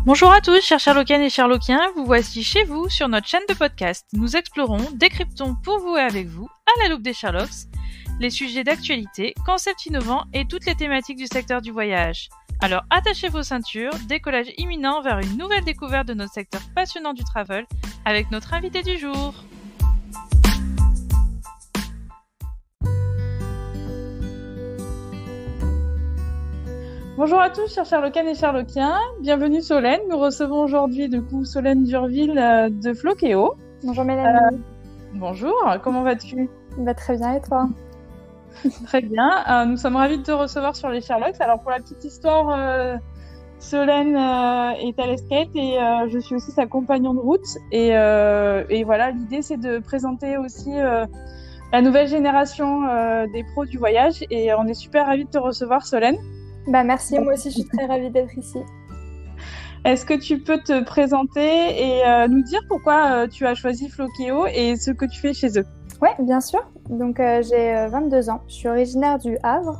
Bonjour à tous, chers Sherlockiennes et Sherlockiens, vous voici chez vous sur notre chaîne de podcast. Nous explorons, décryptons pour vous et avec vous, à la loupe des Sherlocks, les sujets d'actualité, concepts innovants et toutes les thématiques du secteur du voyage. Alors attachez vos ceintures, décollage imminent vers une nouvelle découverte de notre secteur passionnant du travel avec notre invité du jour. Bonjour à tous, chers Sherlockiennes et Sherlockiens. Bienvenue Solène. Nous recevons aujourd'hui Solène Durville de Floqueo. Bonjour Mélanie. Bonjour, comment vas-tu ? Très bien et toi ? Très bien. Nous sommes ravis de te recevoir sur les Sherlocks. Alors pour la petite histoire, Solène est à l'escape et je suis aussi sa compagnon de route. Et voilà, l'idée c'est de présenter aussi la nouvelle génération des pros du voyage. Et on est super ravis de te recevoir Solène. Merci, moi aussi je suis très ravie d'être ici. Est-ce que tu peux te présenter et nous dire pourquoi tu as choisi Floqueo et ce que tu fais chez eux ? Oui, bien sûr. Donc j'ai 22 ans, je suis originaire du Havre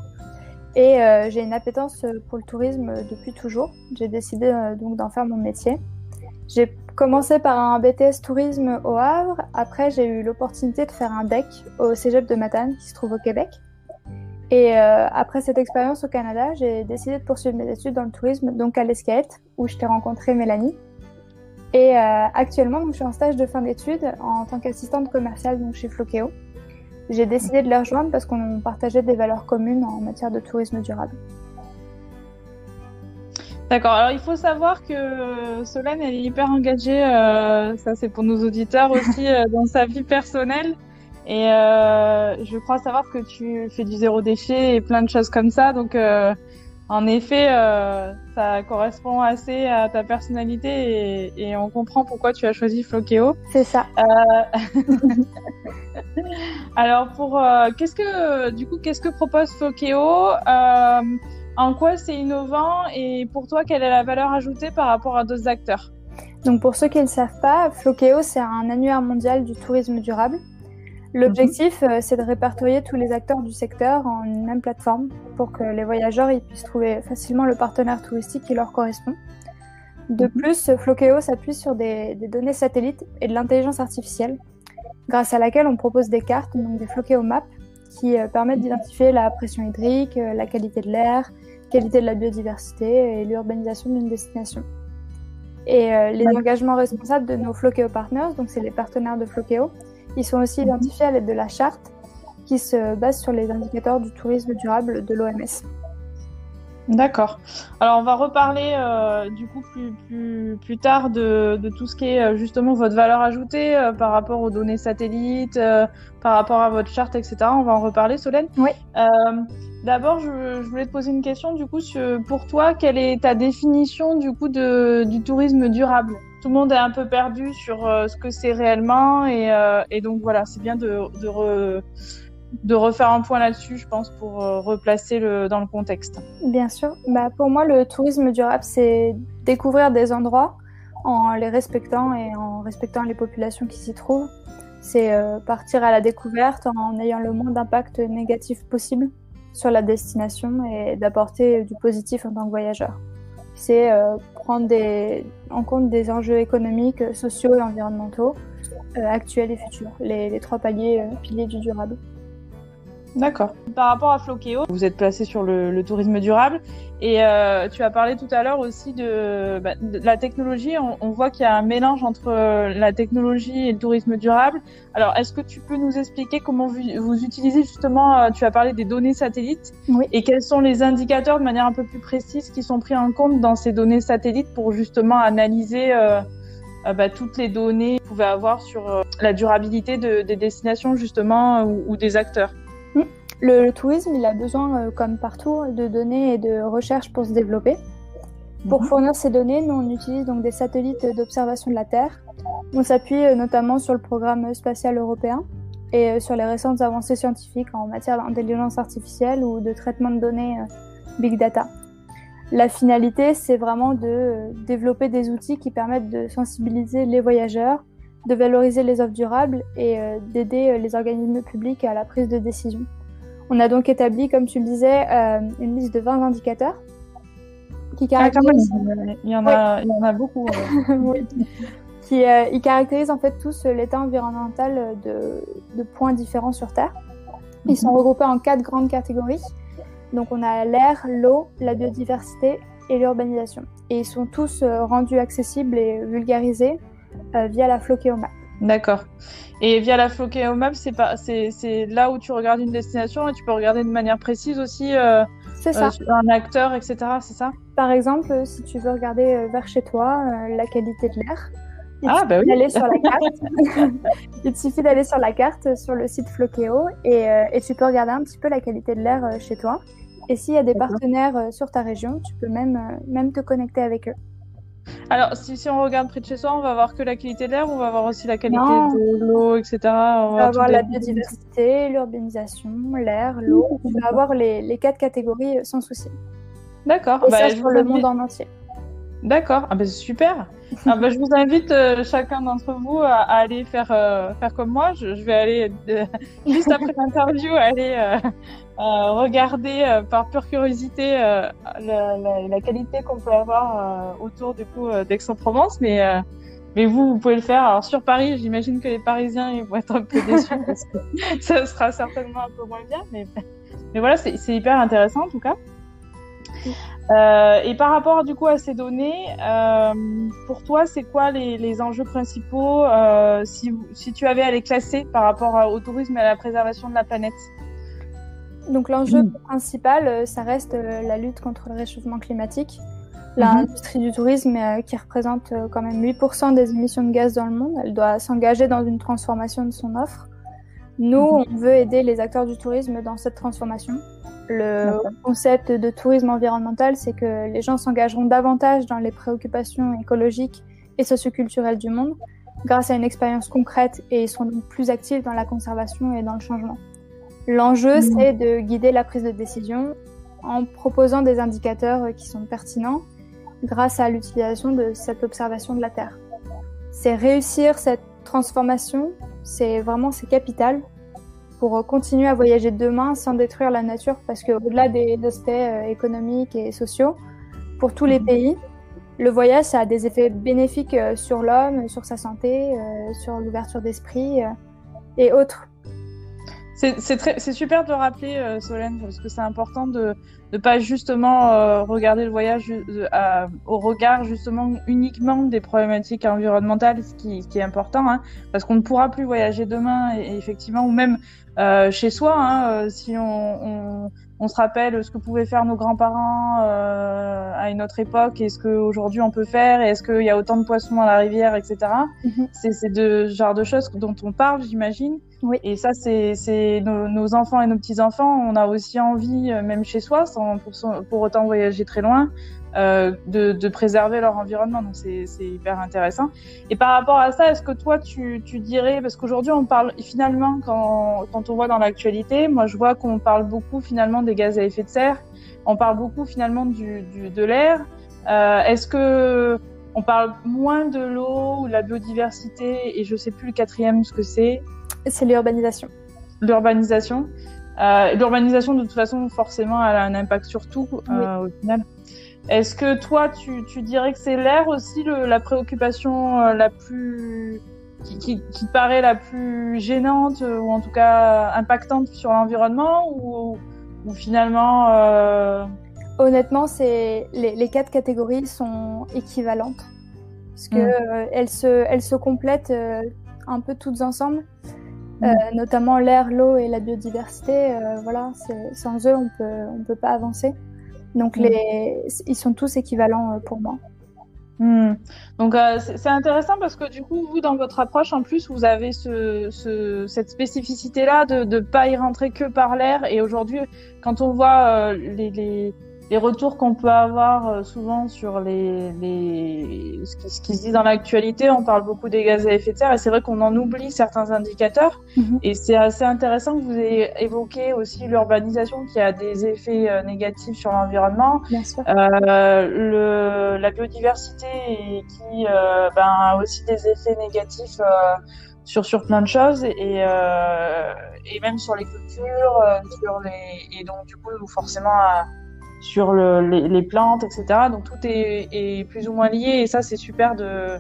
et j'ai une appétence pour le tourisme depuis toujours. J'ai décidé donc d'en faire mon métier. J'ai commencé par un BTS tourisme au Havre, après j'ai eu l'opportunité de faire un DEC au Cégep de Matane qui se trouve au Québec. Et après cette expérience au Canada, j'ai décidé de poursuivre mes études dans le tourisme, donc à l'Escaët, où je t'ai rencontré Mélanie. Et actuellement, donc, je suis en stage de fin d'études en tant qu'assistante commerciale donc, chez Floqueo. J'ai décidé de les rejoindre parce qu'on partageait des valeurs communes en matière de tourisme durable. D'accord, alors il faut savoir que Solène, elle est hyper engagée, ça c'est pour nos auditeurs aussi, dans sa vie personnelle. Et je crois savoir que tu fais du zéro déchet et plein de choses comme ça. Donc, en effet, ça correspond assez à ta personnalité et on comprend pourquoi tu as choisi Floqueo. C'est ça. Alors, qu'est-ce que propose Floqueo ? En quoi c'est innovant et pour toi, quelle est la valeur ajoutée par rapport à d'autres acteurs ? Donc, pour ceux qui ne le savent pas, Floqueo, c'est un annuaire mondial du tourisme durable. L'objectif, c'est de répertorier tous les acteurs du secteur en une même plateforme pour que les voyageurs ils puissent trouver facilement le partenaire touristique qui leur correspond. De plus, Floqueo s'appuie sur des données satellites et de l'intelligence artificielle, grâce à laquelle on propose des cartes, donc des Floqueo Maps, qui permettent d'identifier la pression hydrique, la qualité de l'air, la qualité de la biodiversité et l'urbanisation d'une destination. Et les engagements responsables de nos Floqueo Partners, donc c'est les partenaires de Floqueo, ils sont aussi identifiés à l'aide de la charte qui se base sur les indicateurs du tourisme durable de l'OMS. D'accord. Alors on va reparler du coup plus tard de tout ce qui est justement votre valeur ajoutée par rapport aux données satellites, par rapport à votre charte, etc. On va en reparler, Solène. Oui. D'abord, je voulais te poser une question du coup pour toi, quelle est ta définition du coup du tourisme durable ? Tout le monde est un peu perdu sur ce que c'est réellement et donc voilà, c'est bien de refaire un point là-dessus, je pense, pour replacer dans le contexte. Bien sûr. Pour moi, le tourisme durable, c'est découvrir des endroits en les respectant et en respectant les populations qui s'y trouvent. C'est partir à la découverte en ayant le moins d'impact négatif possible sur la destination et d'apporter du positif en tant que voyageur. C'est prendre en compte des enjeux économiques, sociaux et environnementaux, actuels et futurs, les trois piliers du durable. D'accord. Par rapport à Floqueo, vous êtes placé sur le tourisme durable et tu as parlé tout à l'heure aussi de la technologie. On voit qu'il y a un mélange entre la technologie et le tourisme durable. Alors, est-ce que tu peux nous expliquer comment vous utilisez justement, tu as parlé des données satellites, oui. Et quels sont les indicateurs de manière un peu plus précise qui sont pris en compte dans ces données satellites pour justement analyser toutes les données que vous pouvez avoir sur la durabilité des destinations justement ou des acteurs. Le tourisme, il a besoin, comme partout, de données et de recherche pour se développer. Pour fournir ces données, nous, on utilise donc des satellites d'observation de la Terre. On s'appuie notamment sur le programme spatial européen et sur les récentes avancées scientifiques en matière d'intelligence artificielle ou de traitement de données Big Data. La finalité, c'est vraiment de développer des outils qui permettent de sensibiliser les voyageurs, de valoriser les offres durables et d'aider les organismes publics à la prise de décision. On a donc établi, comme tu le disais, une liste de 20 indicateurs qui Ah, quand caractérisent... même, il y en Oui. a, il y en a beaucoup. Oui. Ils caractérisent en fait tous l'état environnemental de points différents sur Terre. Ils sont regroupés en 4 grandes catégories. Donc on a l'air, l'eau, la biodiversité et l'urbanisation. Et ils sont tous rendus accessibles et vulgarisés via la Flokéomap. D'accord. Et via la Flokéomap, c'est là où tu regardes une destination et tu peux regarder de manière précise aussi C'est ça. sur un acteur, etc. C'est ça? Par exemple, si tu veux regarder vers chez toi la qualité de l'air, il te Ah, bah suffit oui. d'aller sur la carte. Il te suffit d'aller sur la carte sur le site Flokéo et tu peux regarder un petit peu la qualité de l'air chez toi. Et s'il y a des D'accord. partenaires sur ta région, tu peux même te connecter avec eux. Alors, si on regarde près de chez soi, on va voir que la qualité de l'air ou on va voir aussi la qualité Non. de l'eau, etc. On va Tu vas avoir toutes la les- biodiversité, l'urbanisation, l'air, l'eau. Tu vas avoir les 4 catégories sans souci. D'accord. Et ça Bah, je sur vous le invite. monde en entier. D'accord. Ah, bah, c'est super. Ah, bah, je vous invite chacun d'entre vous à aller faire comme moi. Je vais aller juste après l'interview aller regarder par pure curiosité la qualité qu'on peut avoir autour du coup d'Aix-en-Provence, mais vous pouvez le faire. Alors sur Paris, j'imagine que les Parisiens ils vont être un peu déçus parce que ça sera certainement un peu moins bien, mais voilà, c'est hyper intéressant en tout cas. Et par rapport du coup à ces données, pour toi, c'est quoi les enjeux principaux si tu avais à les classer par rapport au tourisme et à la préservation de la planète? Donc l'enjeu principal, ça reste la lutte contre le réchauffement climatique. L'industrie du tourisme, qui représente quand même 8% des émissions de gaz dans le monde, elle doit s'engager dans une transformation de son offre. Nous, on veut aider les acteurs du tourisme dans cette transformation. Le concept de tourisme environnemental, c'est que les gens s'engageront davantage dans les préoccupations écologiques et socioculturelles du monde grâce à une expérience concrète et ils seront donc plus actifs dans la conservation et dans le changement. L'enjeu, c'est de guider la prise de décision en proposant des indicateurs qui sont pertinents grâce à l'utilisation de cette observation de la Terre. C'est réussir cette transformation, c'est capital pour continuer à voyager demain sans détruire la nature, parce qu'au-delà des aspects économiques et sociaux, pour tous les pays, le voyage, ça a des effets bénéfiques sur l'homme, sur sa santé, sur l'ouverture d'esprit et autres. C'est super de le rappeler, Solène, parce que c'est important de pas justement regarder le voyage au regard justement uniquement des problématiques environnementales, ce qui est important, hein, parce qu'on ne pourra plus voyager demain, et effectivement, ou même chez soi, hein, si on se rappelle ce que pouvaient faire nos grands-parents à une autre époque et ce qu'aujourd'hui on peut faire, et est-ce qu'il y a autant de poissons dans la rivière, etc. C'est de ce genre de choses dont on parle, j'imagine. Oui. Et ça, c'est nos enfants et nos petits-enfants, on a aussi envie, même chez soi, sans pour autant voyager très loin, de préserver leur environnement. Donc c'est hyper intéressant. Et par rapport à ça, est-ce que toi, tu dirais, parce qu'aujourd'hui, on parle finalement, quand on voit dans l'actualité, moi je vois qu'on parle beaucoup finalement des gaz à effet de serre, on parle beaucoup finalement de l'air. Est-ce que on parle moins de l'eau ou de la biodiversité, et je sais plus le quatrième ce que c'est? C'est l'urbanisation. L'urbanisation. L'urbanisation, de toute façon, forcément, elle a un impact sur tout, au final. Est-ce que toi, tu dirais que c'est l'air aussi la préoccupation la plus qui te paraît la plus gênante, ou en tout cas impactante sur l'environnement, ou finalement Honnêtement, les 4 catégories sont équivalentes parce que elles se complètent un peu toutes ensemble. Notamment l'air, l'eau et la biodiversité, voilà, sans eux on peut pas avancer. Donc ils sont tous équivalents pour moi. Donc c'est intéressant parce que du coup vous, dans votre approche, en plus vous avez cette spécificité là de pas y rentrer que par l'air. Et aujourd'hui, quand on voit les retours qu'on peut avoir souvent sur ce qui se dit dans l'actualité, on parle beaucoup des gaz à effet de serre, et c'est vrai qu'on en oublie certains indicateurs. Et c'est assez intéressant que vous ayez évoqué aussi l'urbanisation qui a des effets négatifs sur l'environnement. Bien sûr. La biodiversité qui a aussi des effets négatifs sur plein de choses, et même sur les cultures, et donc du coup forcément sur les plantes, etc. Donc tout est plus ou moins lié et ça c'est super de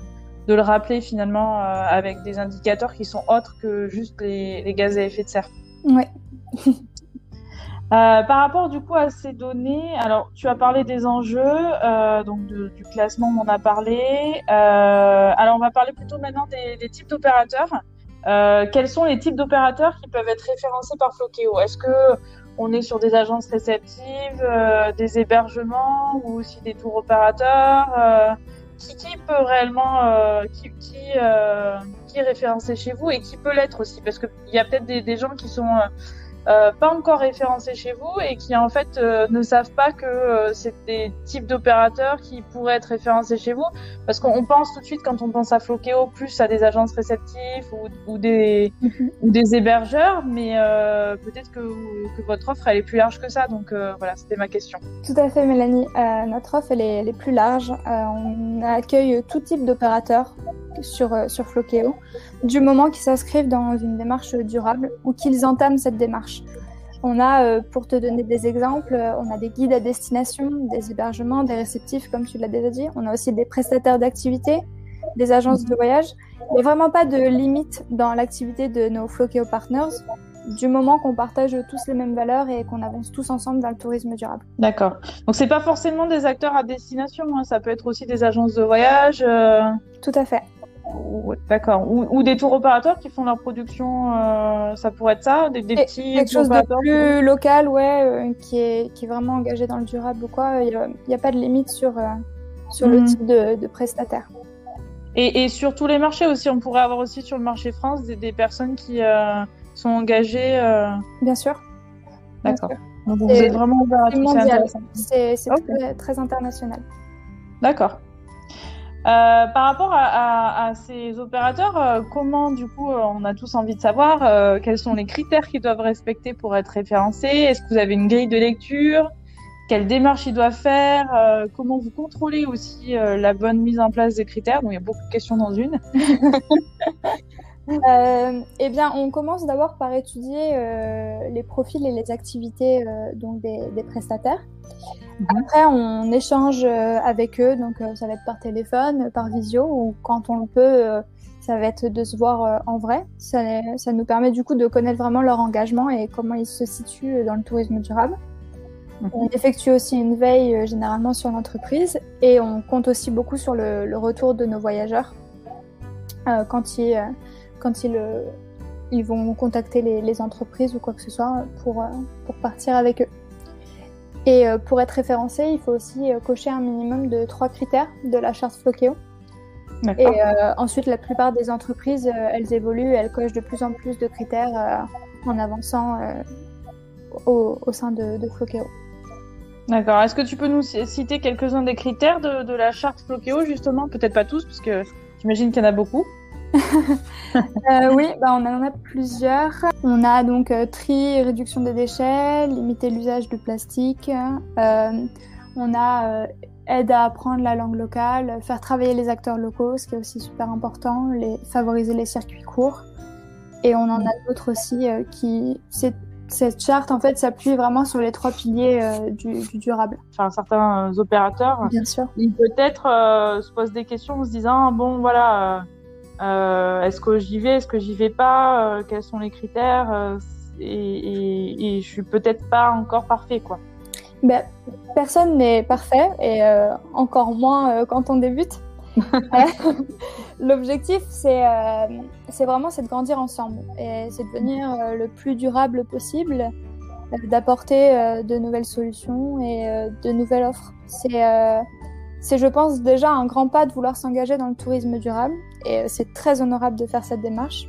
le rappeler finalement avec des indicateurs qui sont autres que juste les gaz à effet de serre. Ouais. Par rapport du coup à ces données, alors tu as parlé des enjeux, donc du classement on en a parlé. Alors on va parler plutôt maintenant des types d'opérateurs. Quels sont les types d'opérateurs qui peuvent être référencés par Floqueo? Est-ce que on est sur des agences réceptives, des hébergements ou aussi des tours opérateurs? Qui peut réellement, qui est référencé chez vous et qui peut l'être aussi? Parce qu'il y a peut-être des gens qui sont pas encore référencés chez vous et qui en fait ne savent pas que c'est des types d'opérateurs qui pourraient être référencés chez vous, parce qu'on pense tout de suite quand on pense à Floqueo plus à des agences réceptives ou des hébergeurs, mais peut-être que votre offre elle est plus large que ça, donc voilà, c'était ma question. Tout à fait, Mélanie. Notre offre elle est plus large. On accueille tout type d'opérateurs sur Floqueo, du moment qu'ils s'inscrivent dans une démarche durable ou qu'ils entament cette démarche. On a, pour te donner des exemples, on a des guides à destination, des hébergements, des réceptifs, comme tu l'as déjà dit. On a aussi des prestataires d'activités, des agences de voyage. Il n'y a vraiment pas de limite dans l'activité de nos Floqueo Partners, du moment qu'on partage tous les mêmes valeurs et qu'on avance tous ensemble dans le tourisme durable. D'accord. Donc, c'est pas forcément des acteurs à destination, hein. Ça peut être aussi des agences de voyage. Tout à fait. D'accord. Ou des tours opérateurs qui font leur production, ça pourrait être ça, des petits quelque chose de plus local, ouais, qui est vraiment engagé dans le durable ou quoi. Il n'y a pas de limite sur le type de prestataire. Et sur tous les marchés aussi, on pourrait avoir aussi sur le marché France des personnes qui sont engagées. Bien sûr. D'accord. Donc vous êtes vraiment ouvert à tout, c'est okay. très international. D'accord. Par rapport à ces opérateurs, comment du coup on a tous envie de savoir quels sont les critères qu'ils doivent respecter pour être référencés? Est-ce que vous avez une grille de lecture? Quelle démarche ils doivent faire? Comment vous contrôlez aussi la bonne mise en place des critères? Donc il y a beaucoup de questions dans une. Eh bien, on commence d'abord par étudier les profils et les activités donc des prestataires. Après, on échange avec eux, donc ça va être par téléphone, par visio, ou quand on le peut, ça va être de se voir en vrai. Ça nous permet du coup de connaître vraiment leur engagement et comment ils se situent dans le tourisme durable. On effectue aussi une veille généralement sur l'entreprise et on compte aussi beaucoup sur le retour de nos voyageurs quand ils vont contacter les entreprises ou quoi que ce soit pour partir avec eux. Et pour être référencé, il faut aussi cocher un minimum de 3 critères de la charte Floqueo. Et ensuite, la plupart des entreprises, elles évoluent, elles cochent de plus en plus de critères en avançant au sein de Floqueo. D'accord. Est-ce que tu peux nous citer quelques-uns des critères de la charte Floqueo, justement? Peut-être pas tous, parce que j'imagine qu'il y en a beaucoup. Oui, on en a plusieurs. On a donc tri, réduction des déchets, limiter l'usage du plastique. On a aide à apprendre la langue locale, faire travailler les acteurs locaux, ce qui est aussi super important, favoriser les circuits courts. Et on en a d'autres aussi cette charte en fait s'appuie vraiment sur les 3 piliers du durable. Enfin, certains opérateurs, bien sûr, ils peut-être se posent des questions en se disant bon voilà. Est-ce que j'y vais, est-ce que j'y vais pas, quels sont les critères, et je suis peut-être pas encore parfait, quoi. Personne n'est parfait et encore moins quand on débute. L'objectif c'est vraiment de grandir ensemble et c'est de devenir le plus durable possible, d'apporter de nouvelles solutions et de nouvelles offres. C'est, je pense, déjà un grand pas de vouloir s'engager dans le tourisme durable et c'est très honorable de faire cette démarche.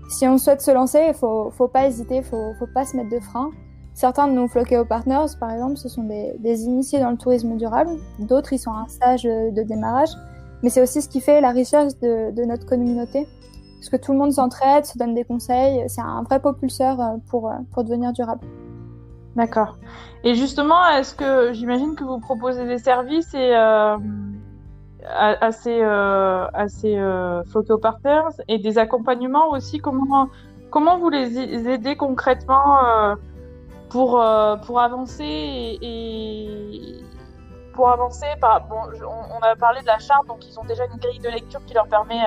Si on souhaite se lancer, il faut pas hésiter, faut pas se mettre de frein. Certains de nos Floqueo Partners, par exemple, ce sont des initiés dans le tourisme durable. D'autres, ils sont à un stage de démarrage. Mais c'est aussi ce qui fait la richesse de notre communauté. Parce que tout le monde s'entraide, se donne des conseils. C'est un vrai propulseur pour devenir durable. D'accord. Et justement, est-ce que j'imagine que vous proposez des services à ces Floqueo Partners et des accompagnements aussi? Comment vous les aidez concrètement pour avancer pour avancer, on a parlé de la charte, donc ils ont déjà une grille de lecture qui leur permet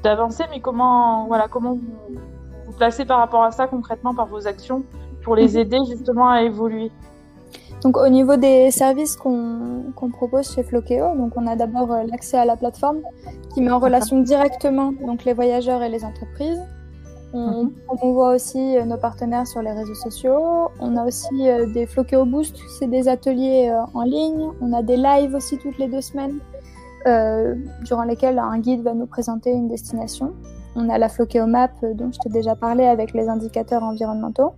d'avancer, mais comment vous placez par rapport à ça concrètement par vos actions pour les aider justement à évoluer? Donc au niveau des services qu'on propose chez Floqueo, donc on a d'abord l'accès à la plateforme qui met en relation directement donc les voyageurs et les entreprises. On promouvoit aussi nos partenaires sur les réseaux sociaux. On a aussi des Floqueo Boost, c'est des ateliers en ligne. On a des lives aussi toutes les 2 semaines durant lesquels un guide va nous présenter une destination. On a la Floqueo Map dont je t'ai déjà parlé avec les indicateurs environnementaux.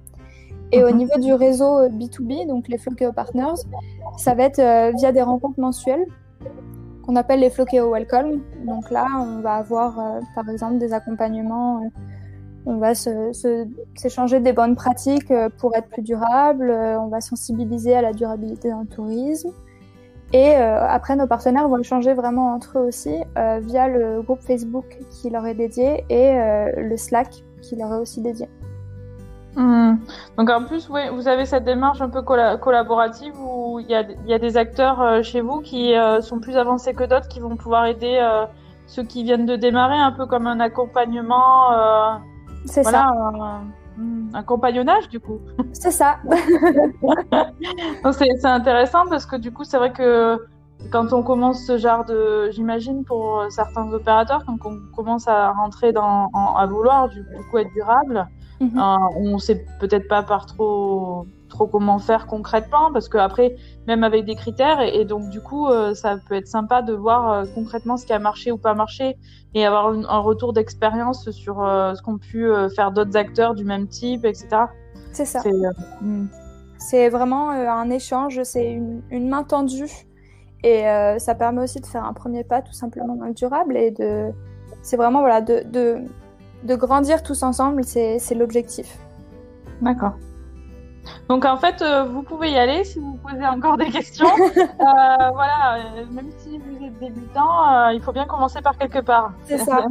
Et au niveau du réseau B2B, donc les Floqueo Partners, ça va être via des rencontres mensuelles qu'on appelle les Floqueo Welcome. Donc là, on va avoir par exemple des accompagnements. On va s'échanger des bonnes pratiques pour être plus durable. On va sensibiliser à la durabilité dans le tourisme. Et après, nos partenaires vont échanger vraiment entre eux aussi via le groupe Facebook qui leur est dédié et le Slack qui leur est aussi dédié. Donc en plus, oui, vous avez cette démarche un peu collaborative où il y a des acteurs chez vous qui sont plus avancés que d'autres, qui vont pouvoir aider ceux qui viennent de démarrer, un peu comme un accompagnement. C'est ça. Un compagnonnage du coup. C'est ça. Donc c'est intéressant parce que du coup c'est vrai que quand on commence ce genre j'imagine pour certains opérateurs, quand on commence à rentrer à vouloir du coup être durable, on sait peut-être pas par trop comment faire concrètement, parce que après même avec des critères et donc du coup ça peut être sympa de voir concrètement ce qui a marché ou pas marché et avoir un retour d'expérience sur ce qu'ont pu faire d'autres acteurs du même type, etc. C'est ça. C'est vraiment un échange, c'est une main tendue et ça permet aussi de faire un premier pas tout simplement dans le durable et c'est vraiment de grandir tous ensemble, c'est l'objectif. D'accord. Donc en fait, vous pouvez y aller si vous posez encore des questions. Même si vous êtes débutant, il faut bien commencer par quelque part. C'est ça.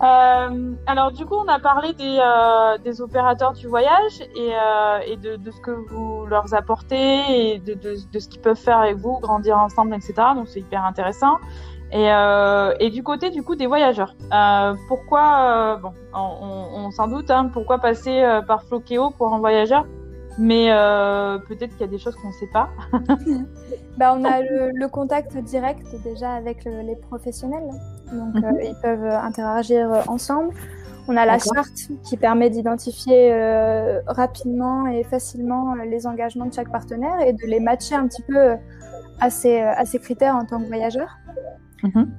Alors du coup, on a parlé des opérateurs du voyage et de ce que vous leur apportez et de ce qu'ils peuvent faire avec vous, grandir ensemble, etc. Donc c'est hyper intéressant. Et du côté du coup des voyageurs, pourquoi on s'en doute, pourquoi passer par Floqueo pour un voyageur, mais peut-être qu'il y a des choses qu'on ne sait pas. On a le contact direct déjà avec les professionnels, donc ils peuvent interagir ensemble. On a la charte qui permet d'identifier rapidement et facilement les engagements de chaque partenaire et de les matcher un petit peu à ces critères en tant que voyageur.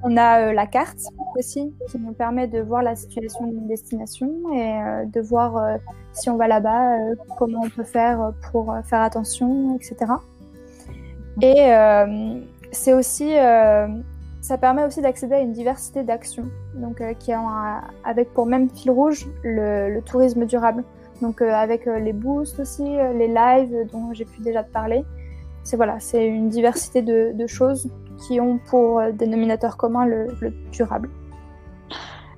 On a la carte aussi qui nous permet de voir la situation d'une destination et de voir si on va là-bas, comment on peut faire pour faire attention, etc. Et c'est aussi, ça permet aussi d'accéder à une diversité d'actions, donc qui ont avec pour même fil rouge le tourisme durable. Donc avec les boosts aussi, les lives dont j'ai pu déjà te parler. C'est une diversité de choses qui ont pour dénominateur commun le durable.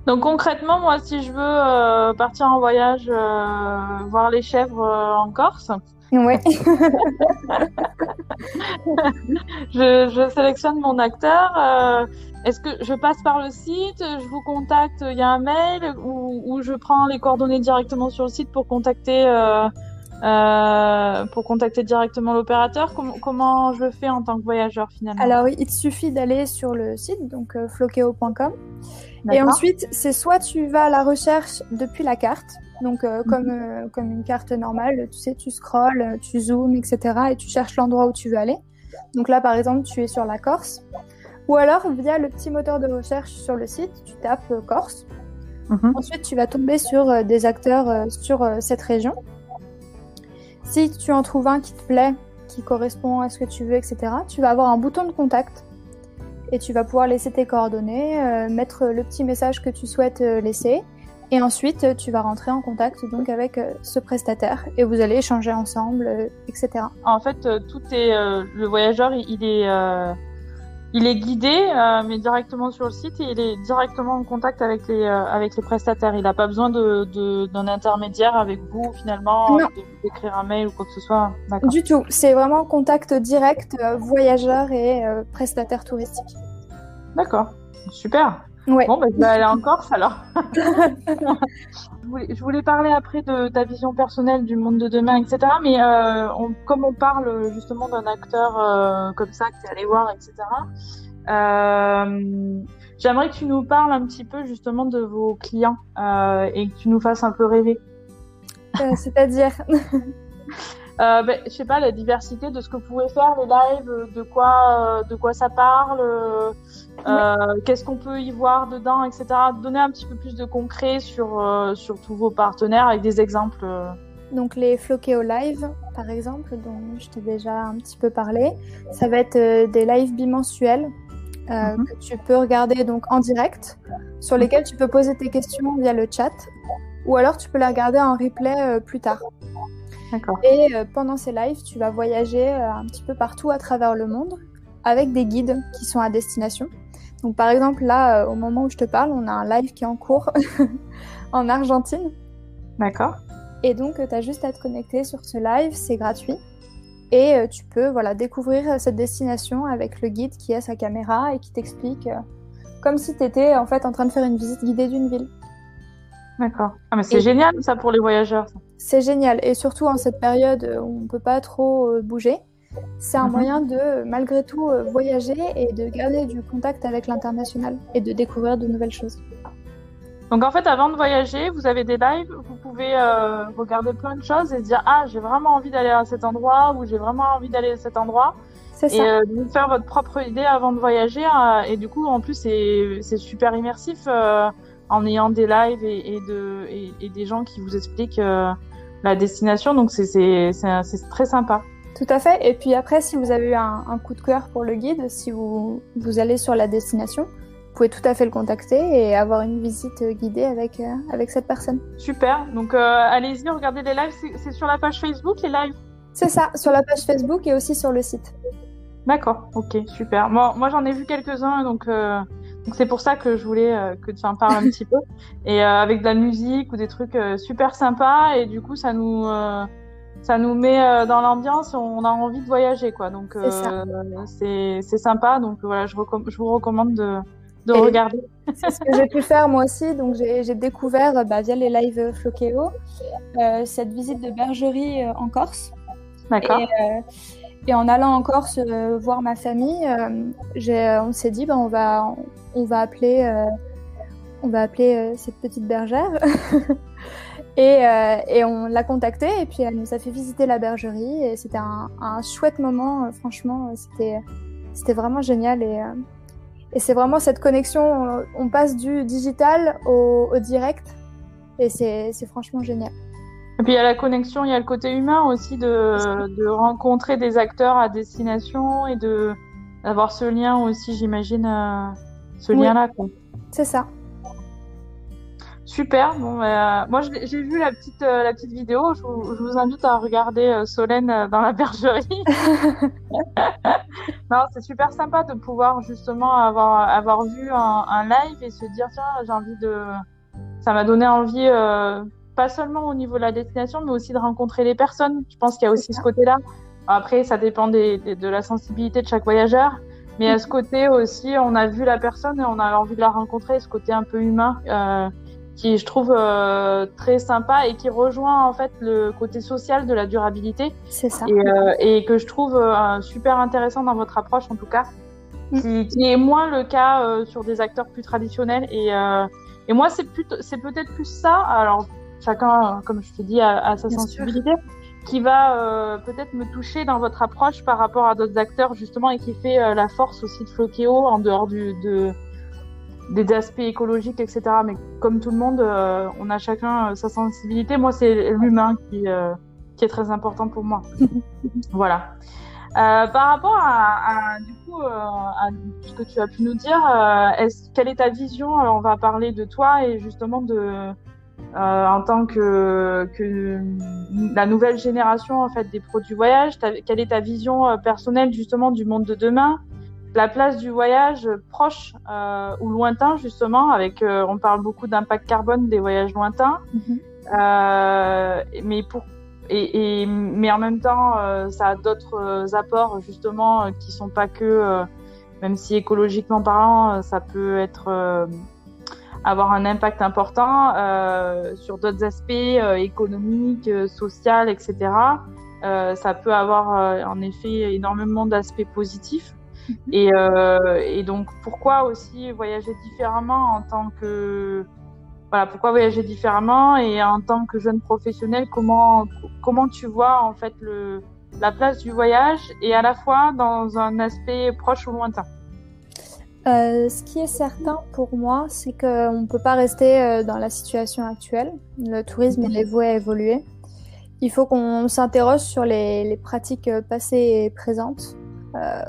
Donc concrètement, moi, si je veux partir en voyage, voir les chèvres en Corse, ouais. je sélectionne mon acteur. Est-ce que je passe par le site, je vous contacte, il y a un mail ou je prends les coordonnées directement sur le site pour contacter directement l'opérateur? Comment je le fais en tant que voyageur finalement? Alors, il te suffit d'aller sur le site, donc floqueo.com. Et ensuite, c'est soit tu vas à la recherche depuis la carte, donc comme une carte normale, tu sais, tu scrolles, tu zoomes, etc. et tu cherches l'endroit où tu veux aller. Donc là, par exemple, tu es sur la Corse. Ou alors, via le petit moteur de recherche sur le site, tu tapes Corse. Ensuite, tu vas tomber sur des acteurs sur cette région. Si tu en trouves un qui te plaît, qui correspond à ce que tu veux, etc., tu vas avoir un bouton de contact et tu vas pouvoir laisser tes coordonnées, mettre le petit message que tu souhaites laisser et ensuite tu vas rentrer en contact donc avec ce prestataire et vous allez échanger ensemble, etc. En fait, tout est le voyageur, Il est guidé, mais directement sur le site et il est directement en contact avec les prestataires. Il n'a pas besoin d'un intermédiaire avec vous, finalement, Non. d'écrire un mail ou quoi que ce soit. D'accord. Du tout. C'est vraiment contact direct voyageurs et prestataires touristiques. D'accord. Super. Ouais. Bon, je vais aller en Corse alors. Je voulais parler après de ta vision personnelle du monde de demain, etc. Mais comme on parle justement d'un acteur comme ça que tu es allé voir, etc. J'aimerais que tu nous parles un petit peu justement de vos clients et que tu nous fasses un peu rêver. C'est-à-dire je sais pas, la diversité de ce que vous pouvez faire, les lives, de quoi ça parle, qu'est-ce qu'on peut y voir dedans, etc. Donner un petit peu plus de concret sur tous vos partenaires avec des exemples. Donc les Floqueo Live, par exemple, dont je t'ai déjà un petit peu parlé, ça va être des lives bimensuels que tu peux regarder donc en direct, sur lesquels tu peux poser tes questions via le chat, ou alors tu peux les regarder en replay plus tard. D'accord. Et pendant ces lives, tu vas voyager un petit peu partout à travers le monde avec des guides qui sont à destination. Donc par exemple, là, au moment où je te parle, on a un live qui est en cours en Argentine. D'accord. Et donc, tu as juste à te connecter sur ce live, c'est gratuit. Et tu peux découvrir cette destination avec le guide qui a sa caméra et qui t'explique comme si tu étais en fait en train de faire une visite guidée d'une ville. D'accord. Ah, mais c'est génial ça pour les voyageurs. Ça. C'est génial. Et surtout en cette période où on ne peut pas trop bouger, c'est un moyen de, malgré tout, voyager et de garder du contact avec l'international et de découvrir de nouvelles choses. Donc en fait, avant de voyager, vous avez des lives, vous pouvez regarder plein de choses et se dire « Ah, j'ai vraiment envie d'aller à cet endroit » ou « J'ai vraiment envie d'aller à cet endroit ». C'est ça. Et vous faire votre propre idée avant de voyager. Et du coup, en plus, c'est super immersif en ayant des lives et des gens qui vous expliquent la destination. Donc c'est très sympa. Tout à fait. Et puis après, si vous avez eu un coup de cœur pour le guide, si vous allez sur la destination, vous pouvez tout à fait le contacter et avoir une visite guidée avec cette personne. Super. Donc allez-y, regardez les lives. C'est sur la page Facebook, les lives? C'est ça, sur la page Facebook et aussi sur le site. D'accord, ok, super. Moi j'en ai vu quelques-uns, donc c'est pour ça que je voulais que tu en parles un petit peu. Et avec de la musique ou des trucs super sympas, et du coup ça nous met dans l'ambiance, on a envie de voyager, quoi. Donc c'est sympa, donc voilà, je vous recommande de regarder. C'est ce que j'ai pu faire moi aussi, donc j'ai découvert via les lives Floqueo cette visite de bergerie en Corse. D'accord. Et en allant en Corse voir ma famille, on s'est dit on va appeler cette petite bergère et on l'a contactée et puis elle nous a fait visiter la bergerie et c'était un chouette moment. Franchement, c'était vraiment génial et c'est vraiment cette connexion. On passe du digital au direct et c'est franchement génial. Et puis il y a la connexion, il y a le côté humain aussi de rencontrer des acteurs à destination et d'avoir ce lien aussi, j'imagine, lien-là, quoi. C'est ça. Super. Bon, moi j'ai vu la petite vidéo. Je vous invite à regarder Solène dans la bergerie. Non, c'est super sympa de pouvoir justement avoir vu un live et se dire tiens, ça m'a donné envie. Pas seulement au niveau de la destination, mais aussi de rencontrer les personnes. Je pense qu'il y a aussi ce côté-là. Après, ça dépend de la sensibilité de chaque voyageur. Mais à ce côté aussi, on a vu la personne et on a envie de la rencontrer, ce côté un peu humain, qui je trouve très sympa et qui rejoint en fait le côté social de la durabilité. C'est ça. Et que je trouve super intéressant dans votre approche en tout cas, qui est moins le cas sur des acteurs plus traditionnels. Et moi, c'est peut-être plus ça. Alors, chacun, comme je te dis, a sa sensibilité, qui va peut-être me toucher dans votre approche par rapport à d'autres acteurs, justement, et qui fait la force aussi de Floqueo, en dehors des aspects écologiques, etc. Mais comme tout le monde, on a chacun sa sensibilité. Moi, c'est l'humain qui est très important pour moi. Voilà. Par rapport à ce que tu as pu nous dire, quelle est ta vision? Alors, on va parler de toi et justement en tant que la nouvelle génération en fait des produits voyage. Quelle est ta vision personnelle justement du monde de demain? la place du voyage proche ou lointain, justement, avec on parle beaucoup d'impact carbone des voyages lointains, mais en même temps, ça a d'autres apports, justement, qui sont pas que, même si écologiquement parlant, ça peut être avoir un impact important sur d'autres aspects économiques, sociaux, etc. Ça peut avoir en effet énormément d'aspects positifs. Et donc, pourquoi aussi voyager différemment en tant que... Voilà, pourquoi voyager différemment et en tant que jeune professionnel, comment tu vois en fait la place du voyage et à la fois dans un aspect proche ou lointain? Ce qui est certain pour moi, c'est qu'on ne peut pas rester dans la situation actuelle. Le tourisme, il est voué à évoluer. Il faut qu'on s'interroge sur les pratiques passées et présentes.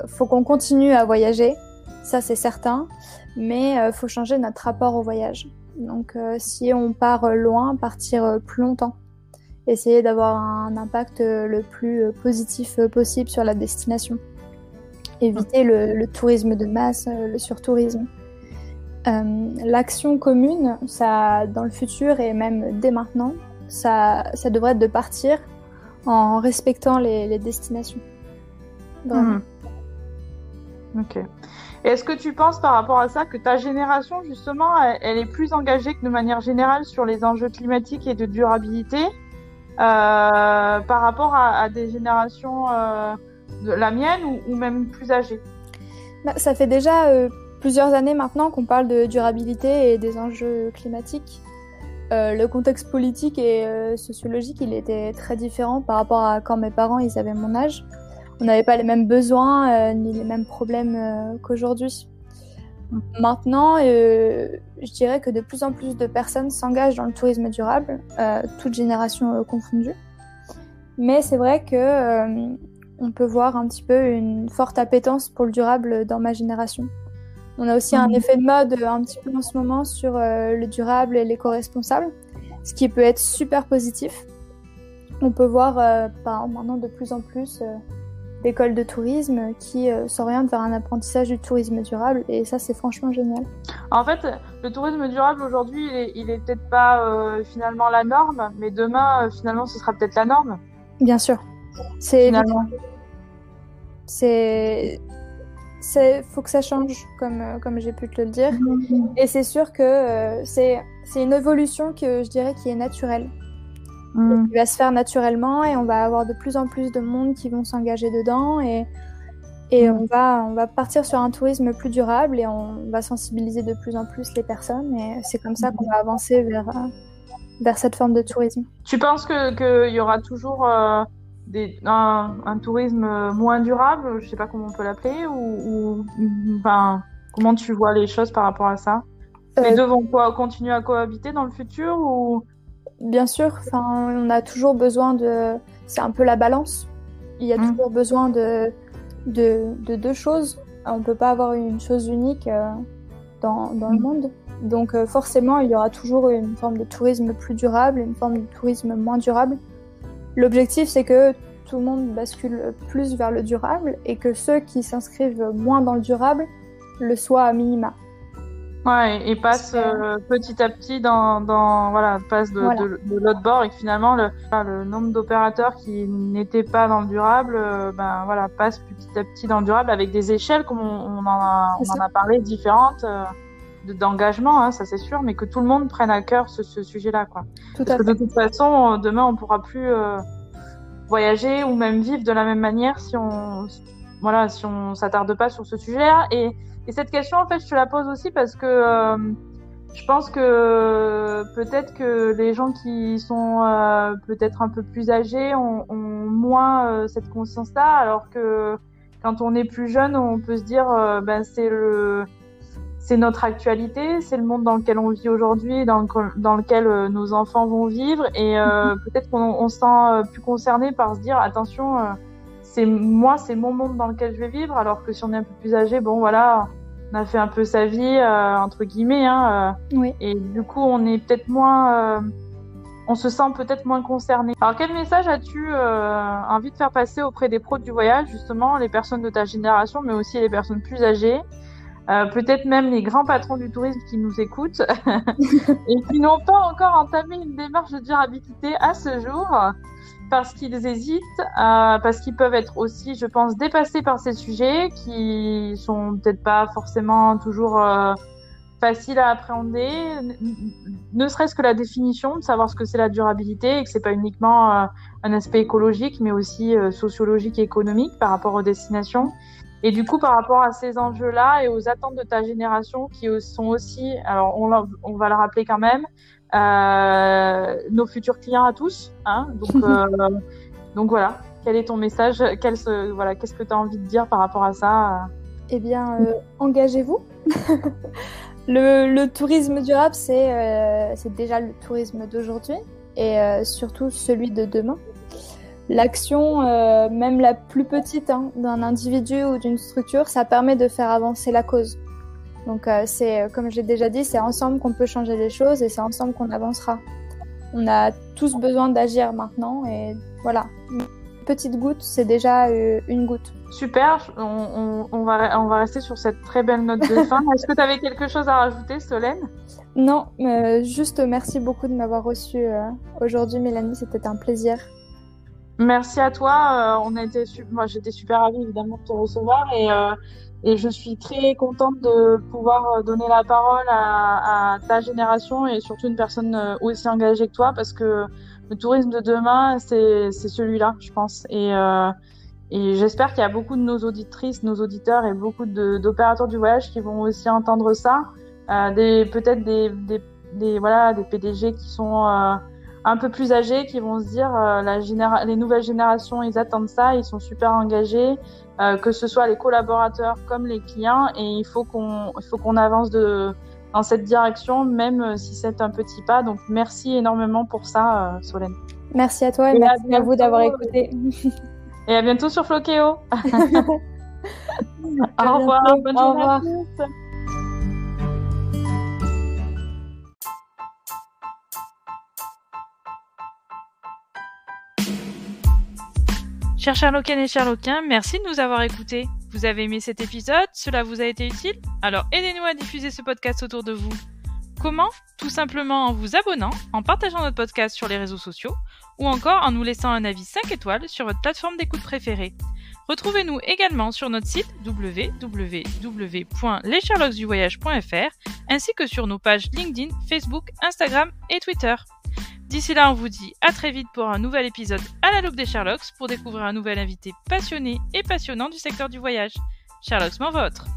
Faut qu'on continue à voyager, ça c'est certain, mais faut changer notre rapport au voyage. Donc si on part loin, partir plus longtemps. Essayer d'avoir un impact le plus positif possible sur la destination. Éviter le tourisme de masse, le surtourisme. L'action commune, ça, dans le futur et même dès maintenant, ça devrait être de partir en respectant les destinations. Vraiment. Ok. Et est-ce que tu penses par rapport à ça que ta génération, justement, elle est plus engagée que de manière générale sur les enjeux climatiques et de durabilité par rapport à des générations de la mienne ou même plus âgées? Ça fait déjà plusieurs années maintenant qu'on parle de durabilité et des enjeux climatiques. Le contexte politique et sociologique, il était très différent par rapport à quand mes parents ils avaient mon âge. On n'avait pas les mêmes besoins ni les mêmes problèmes qu'aujourd'hui. Maintenant, je dirais que de plus en plus de personnes s'engagent dans le tourisme durable, toutes générations confondues. Mais c'est vrai que on peut voir un petit peu une forte appétence pour le durable dans ma génération. On a aussi un effet de mode un petit peu en ce moment sur le durable et l'éco-responsable, ce qui peut être super positif. On peut voir maintenant de plus en plus d'écoles de tourisme qui s'orientent vers un apprentissage du tourisme durable et ça c'est franchement génial. En fait, le tourisme durable aujourd'hui il est peut-être pas finalement la norme, mais demain finalement ce sera peut-être la norme. Bien sûr. Finalement. Faut que ça change comme j'ai pu te le dire. Et c'est sûr que c'est une évolution que je dirais qui est naturelle. Qui va se faire naturellement et on va avoir de plus en plus de monde qui vont s'engager dedans et on va partir sur un tourisme plus durable et on va sensibiliser de plus en plus les personnes et c'est comme ça qu'on va avancer vers cette forme de tourisme. Tu penses que y aura toujours un tourisme moins durable, je sais pas comment on peut l'appeler, ou comment tu vois les choses par rapport à ça? Les deux vont continuer à cohabiter dans le futur ou... Bien sûr, on a toujours besoin c'est un peu la balance. Il y a toujours besoin de deux choses. On peut pas avoir une chose unique dans le monde. Donc forcément, il y aura toujours une forme de tourisme plus durable, une forme de tourisme moins durable. L'objectif, c'est que tout le monde bascule plus vers le durable et que ceux qui s'inscrivent moins dans le durable le soient à minima. Ouais, et passe petit à petit passe de l'autre bord et que finalement le nombre d'opérateurs qui n'étaient pas dans le durable, passe petit à petit dans le durable avec des échelles comme on en a parlé différentes d'engagement, hein, ça c'est sûr, mais que tout le monde prenne à cœur ce sujet-là, quoi. Parce que de toute façon, demain on pourra plus voyager ou même vivre de la même manière si on s'attarde pas sur ce sujet-là. Et cette question, en fait, je te la pose aussi parce que je pense que peut-être que les gens qui sont peut-être un peu plus âgés ont moins cette conscience-là, alors que quand on est plus jeune, on peut se dire c'est notre actualité, c'est le monde dans lequel on vit aujourd'hui, dans lequel nos enfants vont vivre, et peut-être qu'on se sent plus concerné par se dire attention. C'est mon monde dans lequel je vais vivre, alors que si on est un peu plus âgé, on a fait un peu sa vie, entre guillemets, oui. Et du coup, on est peut-être moins on se sent peut-être moins concerné. Alors, quel message as-tu envie de faire passer auprès des pros du voyage, justement, les personnes de ta génération, mais aussi les personnes plus âgées, peut-être même les grands patrons du tourisme qui nous écoutent et qui n'ont pas encore entamé une démarche de durabilité à ce jour parce qu'ils hésitent, parce qu'ils peuvent être aussi, je pense, dépassés par ces sujets qui sont peut-être pas forcément toujours faciles à appréhender, ne serait-ce que la définition de savoir ce que c'est la durabilité et que c'est pas uniquement un aspect écologique mais aussi sociologique et économique par rapport aux destinations. Et du coup, par rapport à ces enjeux-là et aux attentes de ta génération qui sont aussi, alors on va le rappeler quand même, nos futurs clients à tous. Hein, donc voilà, quel est ton message? Qu'est-ce que tu as envie de dire par rapport à ça? Eh bien, engagez-vous. Le tourisme durable, c'est déjà le tourisme d'aujourd'hui et surtout celui de demain. L'action, même la plus petite, d'un individu ou d'une structure, ça permet de faire avancer la cause. Donc c'est, comme j'ai déjà dit, c'est ensemble qu'on peut changer les choses et c'est ensemble qu'on avancera. On a tous besoin d'agir maintenant et voilà. Une petite goutte, c'est déjà une goutte. Super, on va rester sur cette très belle note de fin. Est-ce que tu avais quelque chose à rajouter, Solène? Non, juste merci beaucoup de m'avoir reçue aujourd'hui, Mélanie, c'était un plaisir. Merci à toi. Moi, j'étais super ravie évidemment de te recevoir et je suis très contente de pouvoir donner la parole à ta génération et surtout une personne aussi engagée que toi parce que le tourisme de demain, c'est celui-là, je pense. Et j'espère qu'il y a beaucoup de nos auditrices, nos auditeurs et beaucoup d'opérateurs du voyage qui vont aussi entendre ça. Peut-être des PDG qui sont un peu plus âgés qui vont se dire les nouvelles générations, ils attendent ça, ils sont super engagés, que ce soit les collaborateurs comme les clients, et il faut qu'on avance dans cette direction, même si c'est un petit pas. Donc merci énormément pour ça, Solène. Merci à toi et merci à vous d'avoir écouté. Et à bientôt sur Flokeo. Au revoir, bonne journée à tous. Chers Sherlockiennes et Sherlockiens, merci de nous avoir écoutés. Vous avez aimé cet épisode? Cela vous a été utile? Alors aidez-nous à diffuser ce podcast autour de vous. Comment? Tout simplement en vous abonnant, en partageant notre podcast sur les réseaux sociaux ou encore en nous laissant un avis 5 étoiles sur votre plateforme d'écoute préférée. Retrouvez-nous également sur notre site www.lessherlocksduvoyage.fr ainsi que sur nos pages LinkedIn, Facebook, Instagram et Twitter. D'ici là, on vous dit à très vite pour un nouvel épisode à la loupe des Sherlocks pour découvrir un nouvel invité passionné et passionnant du secteur du voyage. Sherlocks m'en votre!